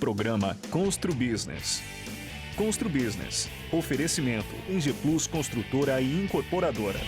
programa Constru Business. Constru Business. Oferecimento Engie Plus Construtora e Incorporadora.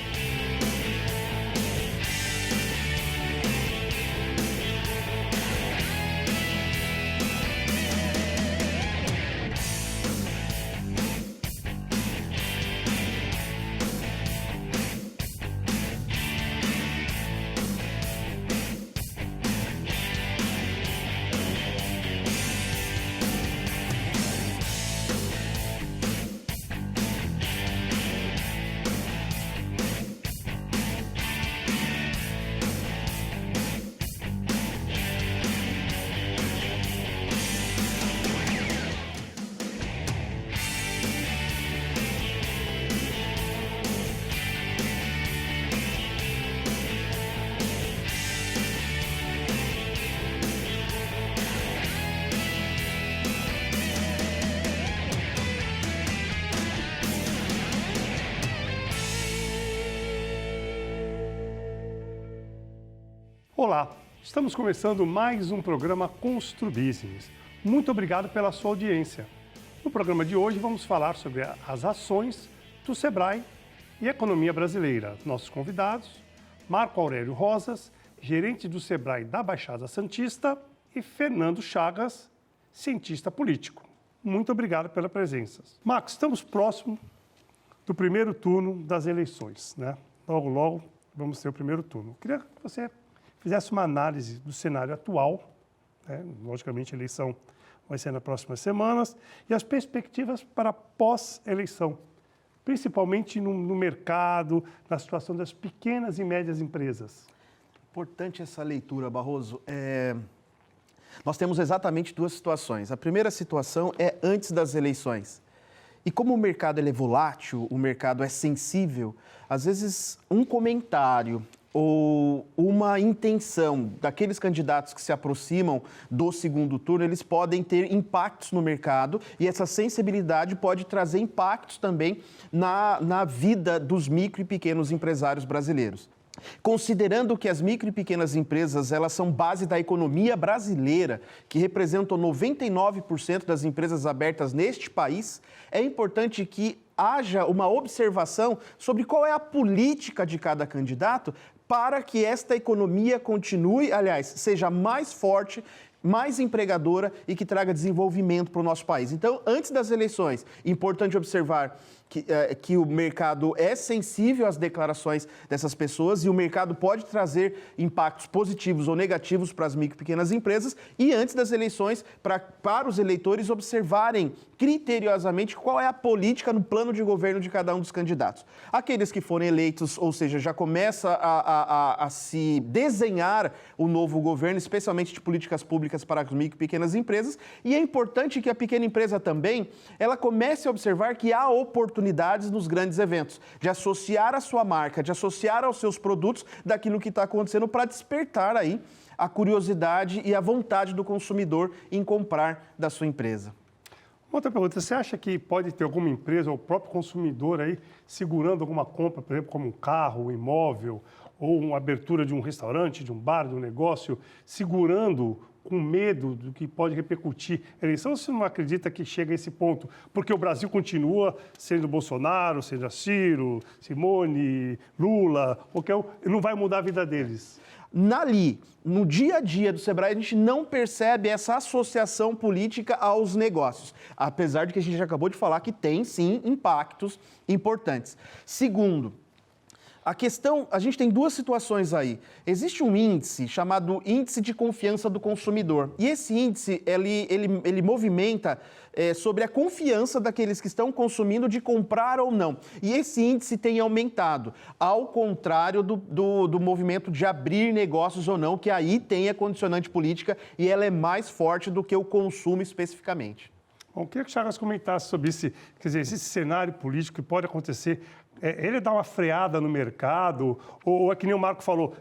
Olá, estamos começando mais um programa Constru Business. Muito obrigado pela sua audiência. No programa de hoje vamos falar sobre as ações do Sebrae e a economia brasileira. Nossos convidados, Marco Aurélio Rosas, gerente do Sebrae da Baixada Santista, e Fernando Chagas, cientista político. Muito obrigado pela presença. Marco, estamos próximos do primeiro turno das eleições, né? Logo vamos ter o primeiro turno. Queria que você fizesse uma análise do cenário atual, né? Logicamente a eleição vai ser nas próximas semanas, e as perspectivas para pós-eleição, principalmente no mercado, na situação das pequenas e médias empresas. Importante essa leitura, Barroso. Nós temos exatamente duas situações. A primeira situação é antes das eleições. E como o mercado ele é volátil, o mercado é sensível, às vezes um comentário ou uma intenção daqueles candidatos que se aproximam do segundo turno, eles podem ter impactos no mercado e essa sensibilidade pode trazer impactos também na vida dos micro e pequenos empresários brasileiros. Considerando que as micro e pequenas empresas elas são base da economia brasileira, que representam 99% das empresas abertas neste país, é importante que haja uma observação sobre qual é a política de cada candidato para que esta economia continue, aliás, seja mais forte, mais empregadora e que traga desenvolvimento para o nosso país. Então, antes das eleições, importante observar que o mercado é sensível às declarações dessas pessoas e o mercado pode trazer impactos positivos ou negativos para as micro e pequenas empresas e antes das eleições, para os eleitores observarem criteriosamente qual é a política no plano de governo de cada um dos candidatos. Aqueles que forem eleitos, ou seja, já começa a se desenhar o novo governo, especialmente de políticas públicas para as micro e pequenas empresas, e é importante que a pequena empresa também, ela comece a observar que há oportunidades nos grandes eventos, de associar a sua marca, de associar aos seus produtos daquilo que está acontecendo para despertar aí a curiosidade e a vontade do consumidor em comprar da sua empresa. Outra pergunta, você acha que pode ter alguma empresa ou o próprio consumidor aí segurando alguma compra, por exemplo, como um carro, um imóvel, ou uma abertura de um restaurante, de um bar, de um negócio, segurando com medo do que pode repercutir a eleição, você não acredita que chega a esse ponto? Porque o Brasil continua sendo Bolsonaro, seja Ciro, Simone, Lula, não vai mudar a vida deles. No dia a dia do Sebrae, a gente não percebe essa associação política aos negócios, apesar de que a gente já acabou de falar que tem, sim, impactos importantes. Segundo, a gente tem duas situações aí. Existe um índice chamado Índice de Confiança do Consumidor. E esse índice, ele movimenta sobre a confiança daqueles que estão consumindo de comprar ou não. E esse índice tem aumentado, ao contrário do movimento de abrir negócios ou não, que aí tem a condicionante política e ela é mais forte do que o consumo especificamente. Bom, queria que o Chagas comentasse sobre esse cenário político que pode acontecer. Ele dá uma freada no mercado, ou é que nem o Marco falou,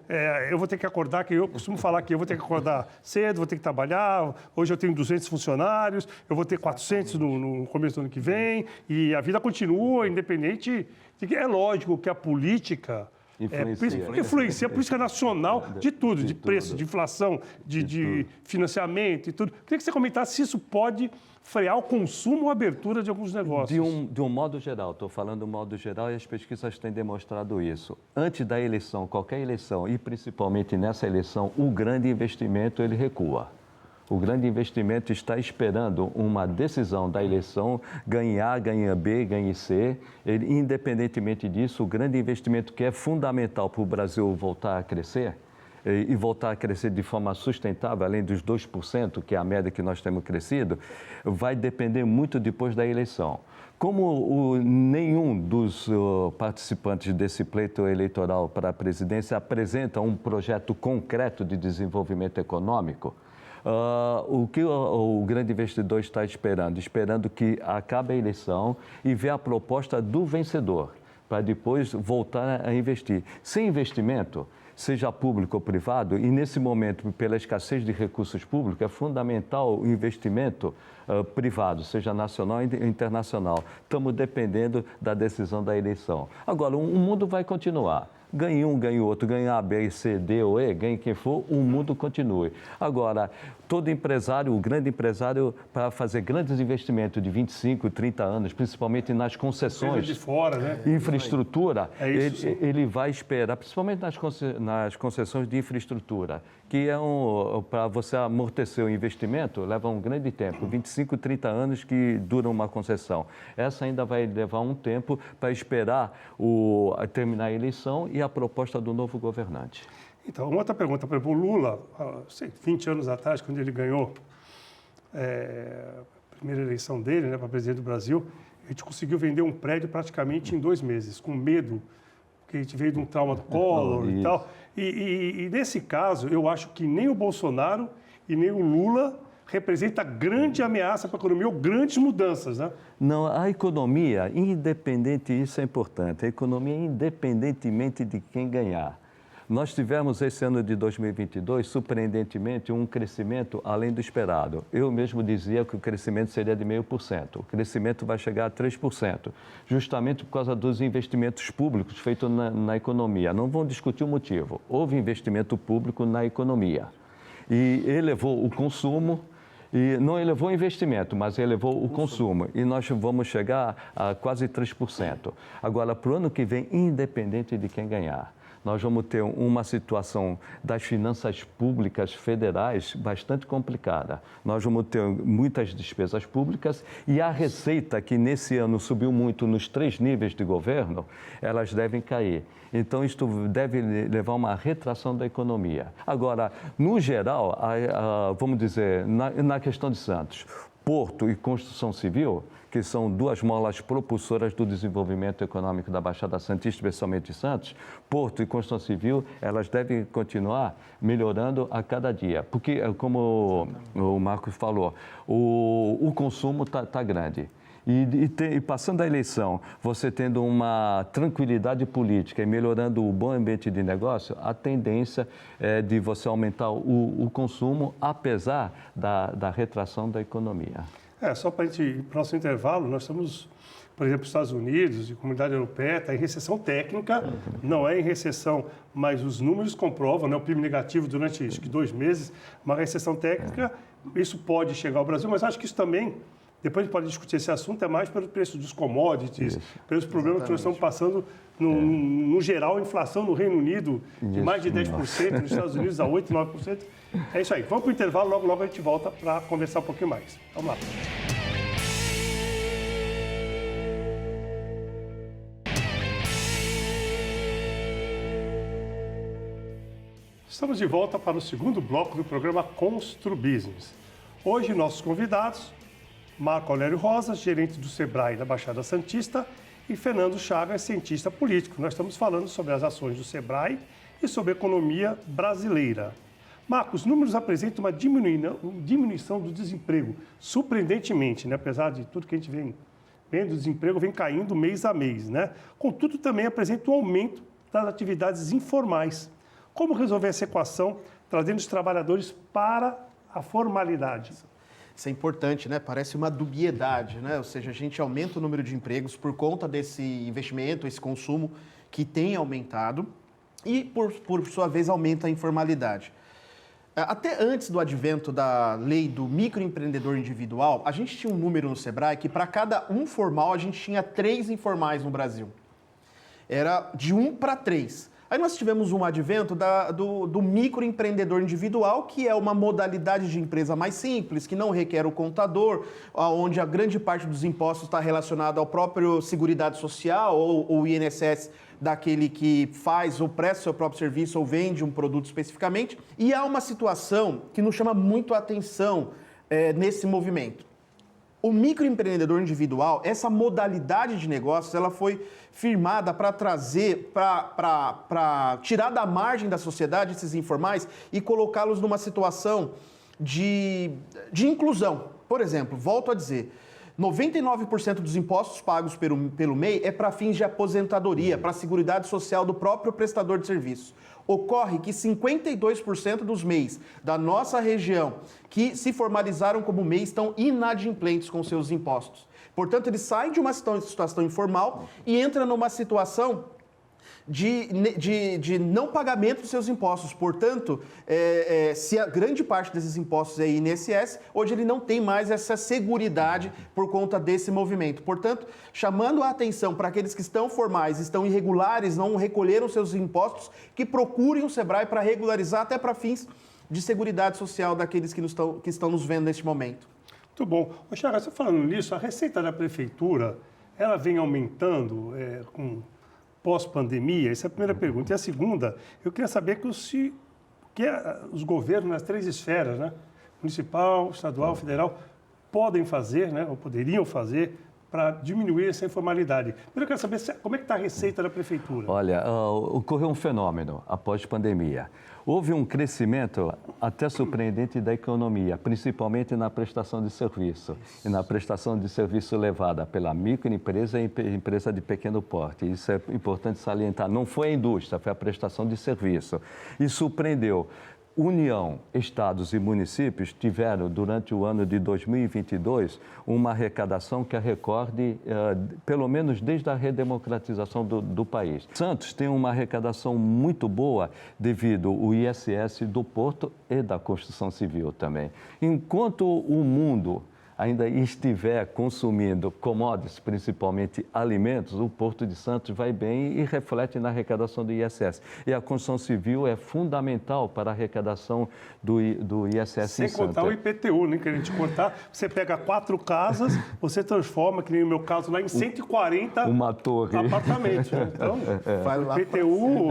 eu vou ter que acordar, que eu costumo falar que eu vou ter que acordar cedo, vou ter que trabalhar, hoje eu tenho 200 funcionários, eu vou ter 400 no começo do ano que vem, e a vida continua, independente de que é lógico que a política Influencia a política nacional de tudo, de preço, de inflação, de financiamento e tudo. Queria que você comentasse se isso pode frear o consumo ou a abertura de alguns negócios. De um modo geral, estou falando de um modo geral e as pesquisas têm demonstrado isso. Antes da eleição, qualquer eleição, e principalmente nessa eleição, o grande investimento ele recua. O grande investimento está esperando uma decisão da eleição, ganhe A, ganhe B, ganhe C. Independentemente disso, o grande investimento que é fundamental para o Brasil voltar a crescer, e voltar a crescer de forma sustentável, além dos 2%, que é a média que nós temos crescido, vai depender muito depois da eleição. Como nenhum dos participantes desse pleito eleitoral para a presidência apresenta um projeto concreto de desenvolvimento econômico, o que o grande investidor está esperando? Esperando que acabe a eleição e ver a proposta do vencedor, para depois voltar a investir. Sem investimento, seja público ou privado, e nesse momento, pela escassez de recursos públicos, é fundamental o investimento privado, seja nacional ou internacional. Estamos dependendo da decisão da eleição. Agora, o mundo vai continuar. Ganhe um, ganhe outro, ganhe A, B, C, D ou E, ganhe quem for, o mundo continue. Agora, todo empresário, o grande empresário, para fazer grandes investimentos de 25, 30 anos, principalmente nas concessões de fora, né? Infraestrutura, ele vai esperar, principalmente nas concessões de infraestrutura, que é para você amortecer o investimento, leva um grande tempo, 25, 30 anos que dura uma concessão. Essa ainda vai levar um tempo para esperar terminar a eleição e a proposta do novo governante. Então, uma outra pergunta, por exemplo, o Lula, 20 anos atrás, quando ele ganhou a primeira eleição dele, né, para presidente do Brasil, a gente conseguiu vender um prédio praticamente em 2 meses, com medo, porque a gente veio de um trauma do Collor e tal. E nesse caso, eu acho que nem o Bolsonaro e nem o Lula representa grande ameaça para a economia ou grandes mudanças, né? Não, a economia, independente, isso é importante, a economia independentemente de quem ganhar. Nós tivemos esse ano de 2022, surpreendentemente, um crescimento além do esperado. Eu mesmo dizia que o crescimento seria de 0,5%. O crescimento vai chegar a 3%, justamente por causa dos investimentos públicos feitos na economia. Não vamos discutir o motivo. Houve investimento público na economia e elevou o consumo. E não elevou o investimento, mas elevou o consumo. E nós vamos chegar a quase 3%. Agora, para o ano que vem, independente de quem ganhar, nós vamos ter uma situação das finanças públicas federais bastante complicada. Nós vamos ter muitas despesas públicas e a receita, que nesse ano subiu muito nos 3 níveis de governo, elas devem cair. Então, isto deve levar a uma retração da economia. Agora, no geral, vamos dizer, na questão de Santos, Porto e Construção Civil, que são 2 molas propulsoras do desenvolvimento econômico da Baixada Santista, especialmente de Santos, Porto e Construção Civil, elas devem continuar melhorando a cada dia. Porque, como o Marcos falou, o consumo está grande. E passando a eleição, você tendo uma tranquilidade política e melhorando o bom ambiente de negócio, a tendência é de você aumentar o consumo, apesar da retração da economia. Só para a gente ir para o nosso intervalo, nós estamos, por exemplo, nos Estados Unidos e Comunidade Europeia, está em recessão técnica, não é em recessão, mas os números comprovam, né, o PIB negativo durante acho que 2 meses, uma recessão técnica, isso pode chegar ao Brasil, mas acho que isso também, depois a gente pode discutir esse assunto, é mais pelo preço dos commodities, pelos problemas que nós estamos passando, no geral, a inflação no Reino Unido de mais de 10%, nos Estados Unidos a 8%, 9%. É isso aí. Vamos para o intervalo, logo a gente volta para conversar um pouquinho mais. Vamos lá. Estamos de volta para o segundo bloco do programa Constru Business. Hoje, nossos convidados, Marco Aurélio Rosas, gerente do Sebrae da Baixada Santista, e Fernando Chagas, cientista político. Nós estamos falando sobre as ações do Sebrae e sobre a economia brasileira. Marcos, os números apresentam uma diminuição do desemprego, surpreendentemente, né? Apesar de tudo que a gente vem vendo, o desemprego vem caindo mês a mês, né? Contudo, também apresenta um aumento das atividades informais. Como resolver essa equação, trazendo os trabalhadores para a formalidade? Isso é importante, né? Parece uma dubiedade, né? Ou seja, a gente aumenta o número de empregos por conta desse investimento, esse consumo que tem aumentado, e, por sua vez, aumenta a informalidade. Até antes do advento da lei do microempreendedor individual, a gente tinha um número no Sebrae que para cada um formal a gente tinha 3 informais no Brasil. Era de 1 para 3. Aí nós tivemos um advento do microempreendedor individual, que é uma modalidade de empresa mais simples, que não requer o contador, onde a grande parte dos impostos está relacionada ao próprio Seguridade Social ou INSS daquele que faz ou presta seu próprio serviço ou vende um produto especificamente. E há uma situação que nos chama muito a atenção nesse movimento. O microempreendedor individual, essa modalidade de negócios, ela foi firmada para trazer, para tirar da margem da sociedade esses informais e colocá-los numa situação de inclusão. Por exemplo, volto a dizer, 99% dos impostos pagos pelo MEI é para fins de aposentadoria, para a Seguridade Social do próprio prestador de serviço. Ocorre que 52% dos MEIs da nossa região que se formalizaram como MEI estão inadimplentes com seus impostos. Portanto, eles saem de uma situação informal e entram numa situação de não pagamento dos seus impostos. Portanto, se a grande parte desses impostos é INSS, hoje ele não tem mais essa seguridade por conta desse movimento. Portanto, chamando a atenção para aqueles que estão formais, estão irregulares, não recolheram seus impostos, que procurem o Sebrae para regularizar até para fins de seguridade social daqueles que estão nos vendo neste momento. Muito bom. Ô, Chagas, você falando nisso, a receita da prefeitura, ela vem aumentando com pós-pandemia? Essa é a primeira pergunta. E a segunda, eu queria saber que os governos nas 3 esferas, né, municipal, estadual, federal, podem fazer, né, ou poderiam fazer, para diminuir essa informalidade. Primeiro eu quero saber como é que está a receita da prefeitura. Olha, ocorreu um fenômeno após a pandemia. Houve um crescimento até surpreendente da economia, principalmente na prestação de serviço. E na prestação de serviço levada pela microempresa e empresa de pequeno porte. Isso é importante salientar. Não foi a indústria, foi a prestação de serviço. E surpreendeu. União, estados e municípios tiveram, durante o ano de 2022, uma arrecadação que a recorde, pelo menos desde a redemocratização do país. Santos tem uma arrecadação muito boa devido ao ISS do Porto e da construção civil também. Enquanto o mundo ainda estiver consumindo commodities, principalmente alimentos, o Porto de Santos vai bem e reflete na arrecadação do ISS. E a construção civil é fundamental para a arrecadação do ISS Sem contar o IPTU, né? Que a gente cortar, você pega 4 casas, você transforma, que nem no meu caso lá, em 140 uma torre. Apartamentos. Né? Então, o IPTU...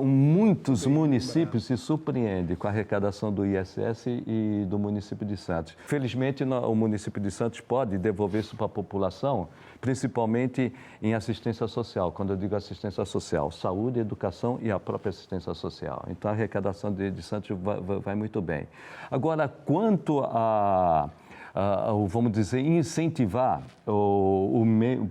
Muitos municípios se surpreendem com a arrecadação do ISS e do município de Santos. Felizmente, o município de Santos pode devolver isso para a população, principalmente em assistência social. Quando eu digo assistência social, saúde, educação e a própria assistência social. Então, a arrecadação de Santos vai muito bem. Agora, quanto vamos dizer, incentivar o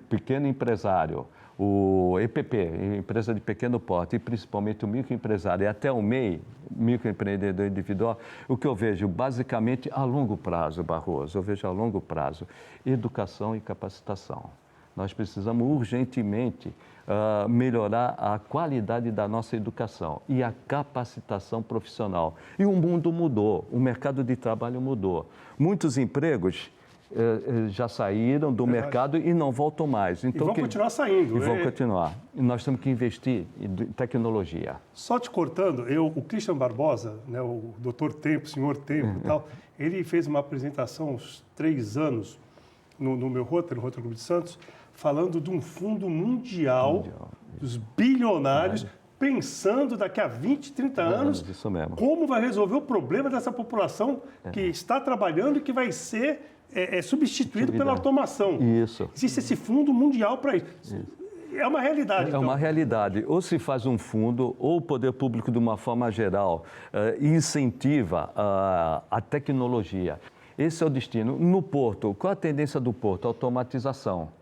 pequeno empresário, o EPP, empresa de pequeno porte, e principalmente o microempresário e até o MEI, microempreendedor individual, o que eu vejo basicamente a longo prazo, Barroso, eu vejo a longo prazo, educação e capacitação. Nós precisamos urgentemente melhorar a qualidade da nossa educação e a capacitação profissional. E o mundo mudou, o mercado de trabalho mudou. Muitos empregos já saíram do mercado e não voltam mais. Então, e vão continuar saindo. E vão continuar. E nós temos que investir em tecnologia. Só te cortando, o Christian Barbosa, né, o doutor Tempo, senhor Tempo e tal, ele fez uma apresentação há uns 3 anos no meu Rotary, no Rotary Clube de Santos, falando de um fundo mundial dos bilionários, pensando daqui a 20, 30 anos, isso mesmo, como vai resolver o problema dessa população que está trabalhando e que vai ser substituído pela automação. Isso. Existe esse fundo mundial para isso. É uma realidade. É uma realidade. Ou se faz um fundo, ou o poder público, de uma forma geral, incentiva a tecnologia. Esse é o destino. No Porto, qual a tendência do Porto? Automatização.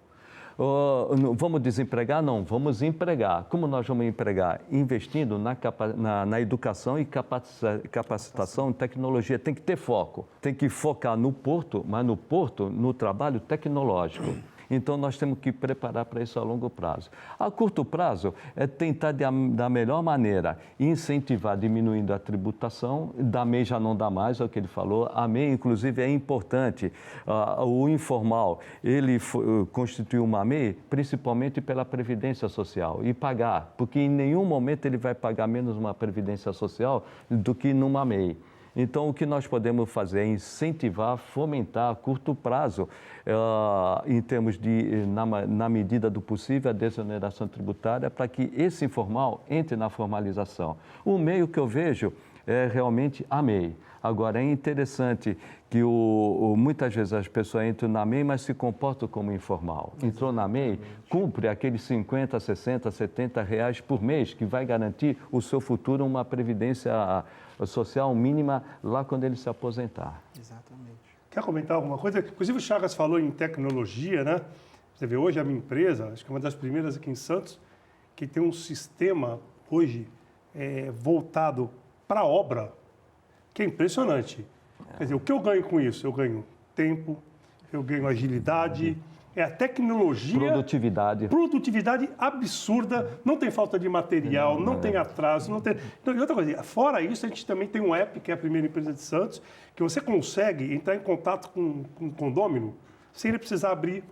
Vamos desempregar? Não, vamos empregar. Como nós vamos empregar? Investindo na educação e capacitação, tecnologia. Tem que ter foco. Tem que focar no Porto, mas no Porto, no trabalho tecnológico. Então, nós temos que preparar para isso a longo prazo. A curto prazo, é tentar, da melhor maneira, incentivar diminuindo a tributação. Da MEI já não dá mais, é o que ele falou. A MEI, inclusive, é importante. O informal, ele constituiu uma MEI, principalmente pela Previdência Social, e pagar, porque em nenhum momento ele vai pagar menos uma Previdência Social do que numa MEI. Então, o que nós podemos fazer é incentivar, fomentar a curto prazo, em termos de, na medida do possível, a desoneração tributária, para que esse informal entre na formalização. O meio que eu vejo é realmente a MEI. Agora, é interessante que muitas vezes as pessoas entram na MEI, mas se comportam como informal. Entrou na MEI, cumpre aqueles 50, 60, 70 reais por mês, que vai garantir o seu futuro uma previdência social mínima lá quando ele se aposentar. Exatamente. Quer comentar alguma coisa? Inclusive o Chagas falou em tecnologia, né? Você vê, hoje a minha empresa, acho que é uma das primeiras aqui em Santos, que tem um sistema hoje voltado para a obra, que é impressionante. Quer dizer, o que eu ganho com isso? Eu ganho tempo, eu ganho agilidade, é a tecnologia... Produtividade absurda, não tem falta de material, não tem atraso, não tem... E outra coisa, fora isso, a gente também tem um app, que é a primeira empresa de Santos, que você consegue entrar em contato com um condômino sem ele precisar abrir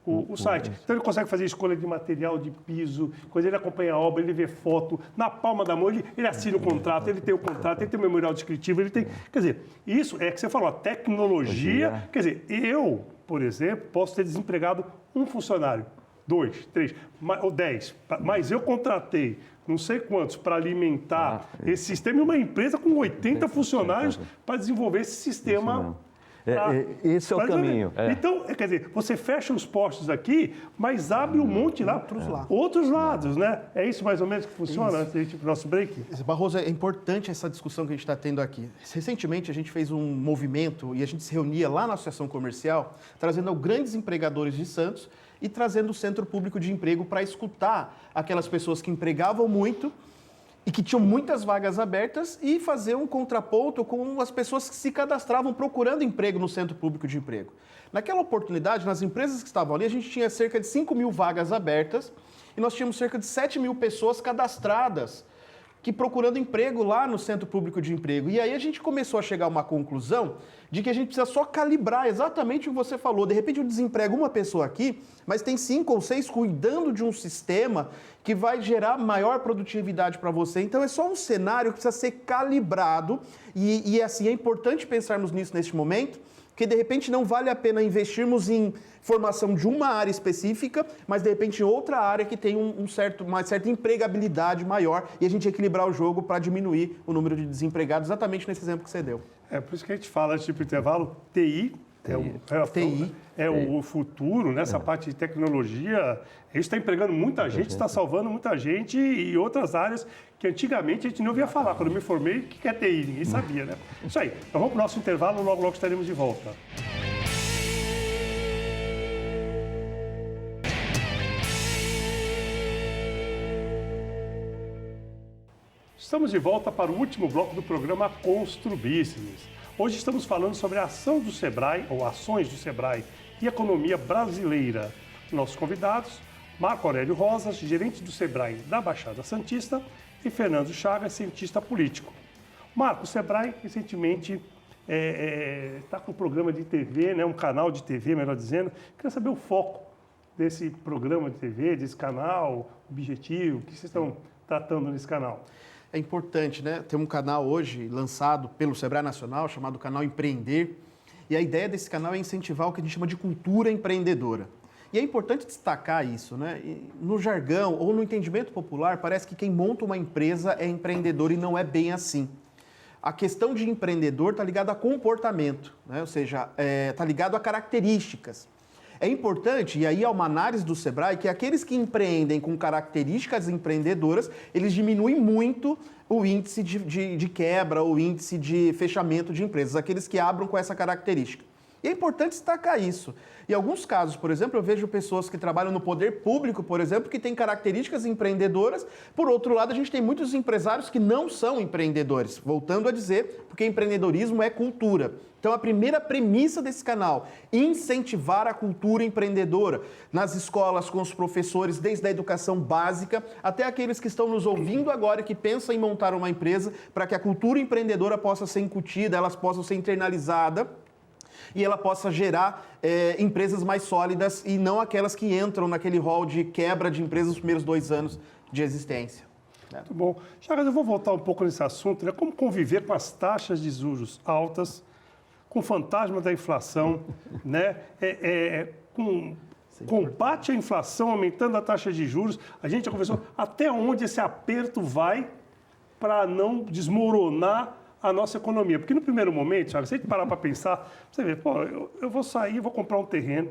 o site. Então, ele consegue fazer escolha de material, de piso, quando ele acompanha a obra, ele vê foto, na palma da mão, ele assina o contrato, ele tem o contrato, ele tem o memorial descritivo, ele tem... Quer dizer, isso é que você falou, a tecnologia... Quer dizer, eu, por exemplo, posso ter desempregado um funcionário, 2, 3, ou 10, mas eu contratei não sei quantos para alimentar esse sistema e uma empresa com 80 funcionários para desenvolver esse sistema... Esse é o caminho. Então, quer dizer, você fecha os postos aqui, mas abre um monte lá, outros lados, né? É isso mais ou menos que funciona antes da gente ir para o nosso break? Barroso, é importante essa discussão que a gente está tendo aqui. Recentemente, a gente fez um movimento e a gente se reunia lá na Associação Comercial, trazendo grandes empregadores de Santos e trazendo o Centro Público de Emprego para escutar aquelas pessoas que empregavam muito e que tinham muitas vagas abertas e fazer um contraponto com as pessoas que se cadastravam procurando emprego no Centro Público de Emprego. Naquela oportunidade, nas empresas que estavam ali, a gente tinha cerca de 5 mil vagas abertas e nós tínhamos cerca de 7 mil pessoas cadastradas que procurando emprego lá no Centro Público de Emprego. E aí a gente começou a chegar a uma conclusão de que a gente precisa só calibrar exatamente o que você falou. De repente eu desemprego uma pessoa aqui, mas tem 5 ou 6 cuidando de um sistema que vai gerar maior produtividade para você. Então é só um cenário que precisa ser calibrado e assim, é importante pensarmos nisso neste momento, porque de repente não vale a pena investirmos em formação de uma área específica, mas de repente em outra área que tem uma certa empregabilidade maior e a gente equilibrar o jogo para diminuir o número de desempregados, exatamente nesse exemplo que você deu. É por isso que a gente fala, tipo, intervalo, TI. É o futuro, nessa parte de tecnologia. A gente está empregando muita gente, está salvando muita gente e outras áreas que antigamente a gente não ouvia falar. Quando eu me formei, o que é TI? Ninguém sabia, né? Isso aí. Então vamos para o nosso intervalo, logo estaremos de volta. Estamos de volta para o último bloco do programa Constru Business. Hoje estamos falando sobre a ação do Sebrae, ou ações do Sebrae e economia brasileira. Nossos convidados, Marco Aurélio Rosas, gerente do Sebrae da Baixada Santista, e Fernando Chagas, cientista político. Marco, o Sebrae recentemente está com um programa de TV, né, um canal de TV, melhor dizendo. Queria saber o foco desse programa de TV, desse canal, objetivo, o que vocês estão tratando nesse canal. É importante, né? Tem um canal hoje lançado pelo Sebrae Nacional, chamado Canal Empreender. E a ideia desse canal é incentivar o que a gente chama de cultura empreendedora. E é importante destacar isso, né? No jargão ou no entendimento popular, parece que quem monta uma empresa é empreendedor e não é bem assim. A questão de empreendedor está ligada a comportamento, né? Ou seja, está ligado a características. É importante, e aí há uma análise do Sebrae, que aqueles que empreendem com características empreendedoras, eles diminuem muito o índice de quebra, o índice de fechamento de empresas, aqueles que abram com essa característica. E é importante destacar isso. Em alguns casos, por exemplo, eu vejo pessoas que trabalham no poder público, por exemplo, que têm características empreendedoras. Por outro lado, a gente tem muitos empresários que não são empreendedores. Voltando a dizer, porque empreendedorismo é cultura. Então, a primeira premissa desse canal, incentivar a cultura empreendedora nas escolas, com os professores, desde a educação básica até aqueles que estão nos ouvindo agora e que pensam em montar uma empresa, para que a cultura empreendedora possa ser incutida, elas possam ser internalizadas e ela possa gerar empresas mais sólidas e não aquelas que entram naquele rol de quebra de empresas nos primeiros 2 anos de existência. Muito bom. Chagas, eu vou voltar um pouco nesse assunto, né? Como conviver com as taxas de juros altas, com o fantasma da inflação, né? Com combate à inflação, aumentando a taxa de juros. A gente já conversou até onde esse aperto vai para não desmoronar a nossa economia. Porque no primeiro momento, Chagas, se a gente parar para pensar, você vê, pô, eu vou sair, vou comprar um terreno,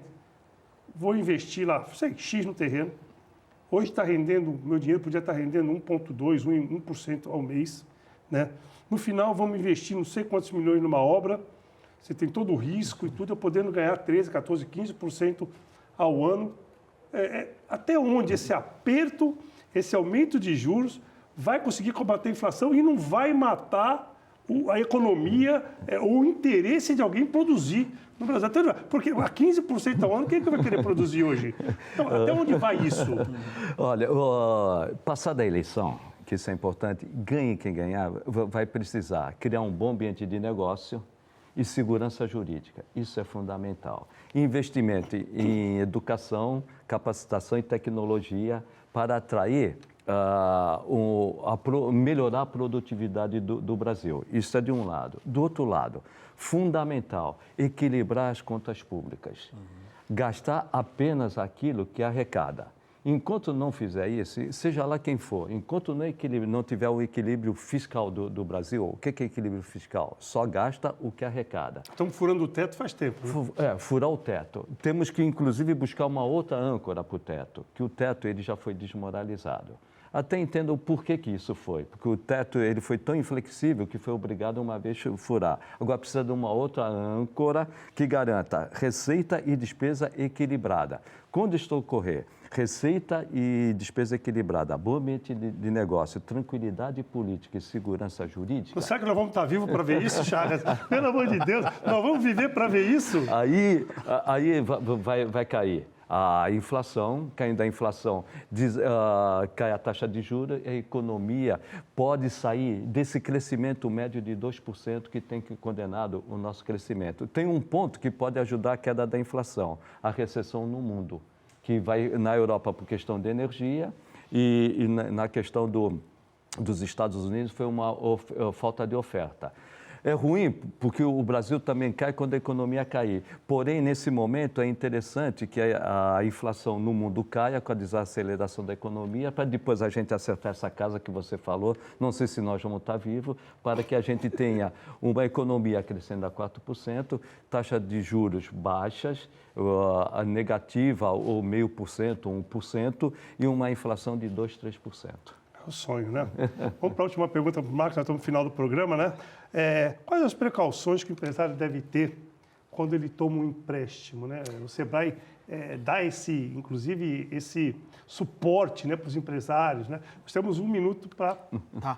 vou investir lá, sei, X no terreno. Hoje está rendendo, meu dinheiro podia estar rendendo 1,2%, 1% ao mês, né? No final, vamos investir não sei quantos milhões numa obra. Você tem todo o risco e tudo, eu podendo ganhar 13%, 14%, 15% ao ano. Até onde esse aperto, esse aumento de juros vai conseguir combater a inflação e não vai matar a economia, o interesse de alguém produzir no Brasil. Porque a 15% ao ano, quem é que vai querer produzir hoje? Então, até onde vai isso? Olha, passada a eleição, que isso é importante, ganhe quem ganhar, vai precisar criar um bom ambiente de negócio e segurança jurídica. Isso é fundamental. Investimento em educação, capacitação e tecnologia para atrair, melhorar a produtividade do Brasil. Isso é de um lado. Do outro lado, fundamental, equilibrar as contas públicas. Gastar apenas aquilo que arrecada. Enquanto não fizer isso, seja lá quem for, enquanto não tiver o equilíbrio fiscal do Brasil, o que é equilíbrio fiscal? Só gasta o que arrecada. Estamos furando o teto faz tempo. Né? Furar o teto. Temos que, inclusive, buscar uma outra âncora para o teto, que o teto ele já foi desmoralizado. Até entendo o porquê que isso foi, porque o teto ele foi tão inflexível que foi obrigado uma vez a furar. Agora precisa de uma outra âncora que garanta receita e despesa equilibrada. Quando isto ocorrer, receita e despesa equilibrada, bom ambiente de negócio, tranquilidade política e segurança jurídica... Será que nós vamos estar vivos para ver isso, Chagas? Pelo amor de Deus, nós vamos viver para ver isso? Aí vai cair. A inflação, caindo a inflação, cai a taxa de juros, a economia pode sair desse crescimento médio de 2% que tem condenado o nosso crescimento. Tem um ponto que pode ajudar a queda da inflação, a recessão no mundo, que vai na Europa por questão de energia e na questão dos Estados Unidos foi uma falta de oferta. É ruim porque o Brasil também cai quando a economia cair. Porém, nesse momento, é interessante que a inflação no mundo caia com a desaceleração da economia, para depois a gente acertar essa casa que você falou, não sei se nós vamos estar vivos, para que a gente tenha uma economia crescendo a 4%, taxa de juros baixas, a negativa ou 0,5%, 1%, e uma inflação de 2%, 3%. É o sonho, né? Vamos para a última pergunta para o Marcos, nós estamos no final do programa, né? Quais as precauções que o empresário deve ter quando ele toma um empréstimo, né? O Sebrae dá inclusive, esse suporte, né, para os empresários, né? Nós temos 1 minuto para... Tá.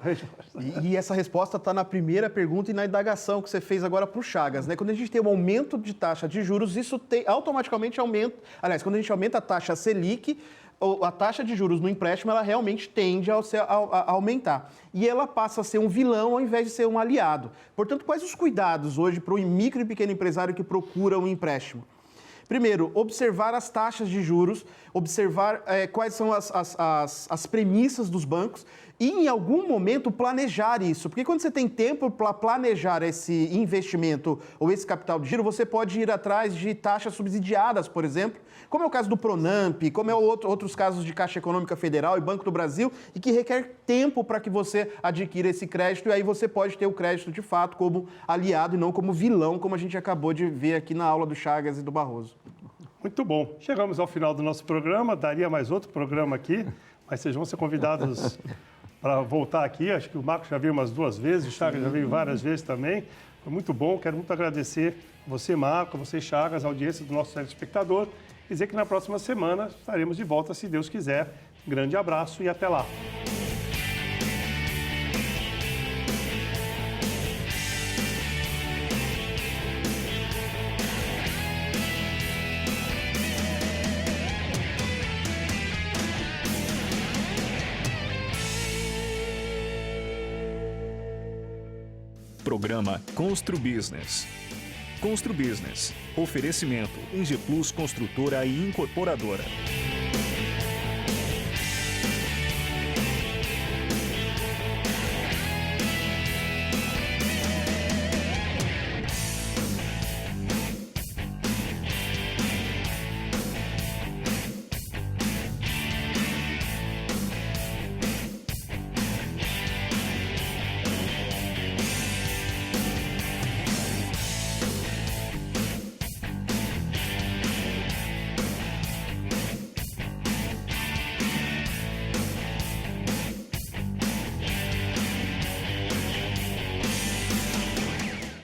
E essa resposta está na primeira pergunta e na indagação que você fez agora para o Chagas, né? Quando a gente tem um aumento de taxa de juros, isso automaticamente aumenta... Aliás, quando a gente aumenta a taxa Selic, a taxa de juros no empréstimo, ela realmente tende a aumentar. E ela passa a ser um vilão ao invés de ser um aliado. Portanto, quais os cuidados hoje para o micro e pequeno empresário que procura um empréstimo? Primeiro, observar as taxas de juros, observar quais são as premissas dos bancos e, em algum momento, planejar isso. Porque quando você tem tempo para planejar esse investimento ou esse capital de giro, você pode ir atrás de taxas subsidiadas, por exemplo, como é o caso do Pronamp, como é outros casos de Caixa Econômica Federal e Banco do Brasil, e que requer tempo para que você adquira esse crédito, e aí você pode ter o crédito, de fato, como aliado e não como vilão, como a gente acabou de ver aqui na aula do Chagas e do Barroso. Muito bom. Chegamos ao final do nosso programa, daria mais outro programa aqui, mas vocês vão ser convidados para voltar aqui. Acho que o Marcos já veio umas 2 vezes, o Chagas já veio várias vezes também. Foi muito bom, quero muito agradecer você, Marco, você, Chagas, a audiência do nosso telespectador, e dizer que na próxima semana estaremos de volta, se Deus quiser. Grande abraço e até lá. Programa Constru Business. Constru Business. Oferecimento Ingeplus Construtora e Incorporadora.